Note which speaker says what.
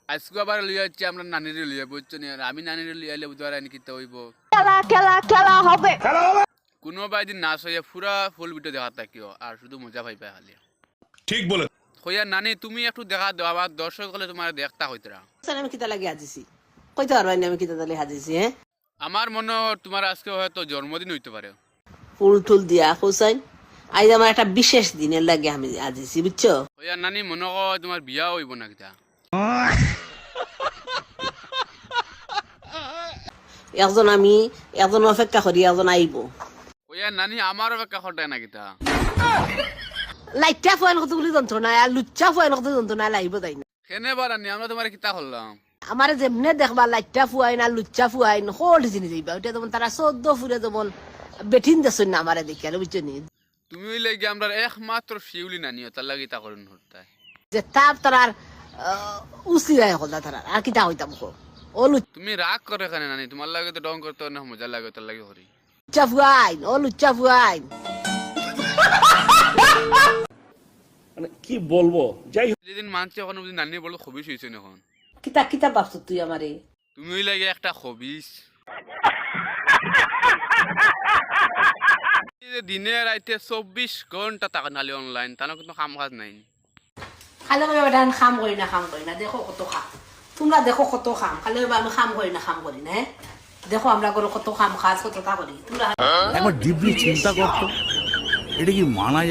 Speaker 1: আজকে আবার লিয়ে যাচ্ছি আমরা নানির লিয়ে বুঝছো নি আমি নানির লিয়ে এলে বুঝতে পারি কিতা হইব
Speaker 2: খেলা খেলা খেলা হবে
Speaker 1: কোনো বাইদিন নাচ হইয়া পুরা ফুল ভিডিও দেখা থাকিও আর শুধু মজা পাইবে খালি
Speaker 3: ঠিক বলে
Speaker 1: হইয়া নানি তুমি একটু দেখা দাও আবার দর্শক হলে তোমার দেখতা হইতরা
Speaker 4: আমি কিতা লাগে হাজিছি কইতে পারবাই না আমি কিতা তালে হাজিছি হ্যাঁ
Speaker 1: আমার মনে হয় তোমার আজকে হয়তো জন্মদিন হইতে পারে
Speaker 4: ফুল টুল দিয়া হোসাইন আজ আমার একটা বিশেষ দিনের লাগে আমি হাজিছি বুঝছো
Speaker 1: হইয়া নানি মনে হয় তোমার বিয়া হইব না কিতা
Speaker 4: একজন অপেক্ষা করি একজন আইব
Speaker 1: হইয়া নানি আমার অপেক্ষা করতে না কিতা
Speaker 4: লাইটটা ফুয়ান কতগুলি যন্ত্রণা আর লুচ্চা ফুয়ান কত যন্ত্রণা লাইব তাই না
Speaker 1: কেনে বারানি আমরা তোমার কিতা করলাম
Speaker 4: আমার যেমনে দেখবা লাইটটা ফুয়াই না লুচ্চা ফুয়াই না হল জিনিস যাইবা ওইটা যেমন তারা 14 ফুরে যেমন বেঠিন দেছেন না আমারে দেখি আর বুঝছো নি
Speaker 1: তুমি হইলে কি আমরা একমাত্র শিউলি নানিও তার লাগি তা করেন হরতায়
Speaker 4: যে তাপ তারার উচি যায় হল তারা আর কিতা হইতাম কো ও
Speaker 1: তুমি রাগ করে কেন নানি তোমার লাগে তো ডং করতে না মজা লাগে তার লাগে হরি
Speaker 4: লুচ্চা ফুয়াইন ও লুচ্চা ফুয়াইন
Speaker 5: মানে কি বলবো যাই হোক
Speaker 1: যেদিন মানছে এখন বুঝি নানি বলবো খবিস হয়েছে এখন
Speaker 4: কিতা কিতা ভাবছ তুই আমারে
Speaker 1: তুমি হইলে লাগে একটা খবিস দিনে রাইতে 24 ঘন্টা টাকা নালি অনলাইন তানো কিন্তু কাম কাজ নাই
Speaker 4: খালি আমি বেটা খাম করি না দেখো কত খাম তোমরা দেখো কত খাম খালি আমি খাম করি না হ্যাঁ দেখো আমরা করে কত খাম কাজ কতটা করি তোমরা
Speaker 6: একবার ডিপলি চিন্তা করতো এটা কি মানা যায়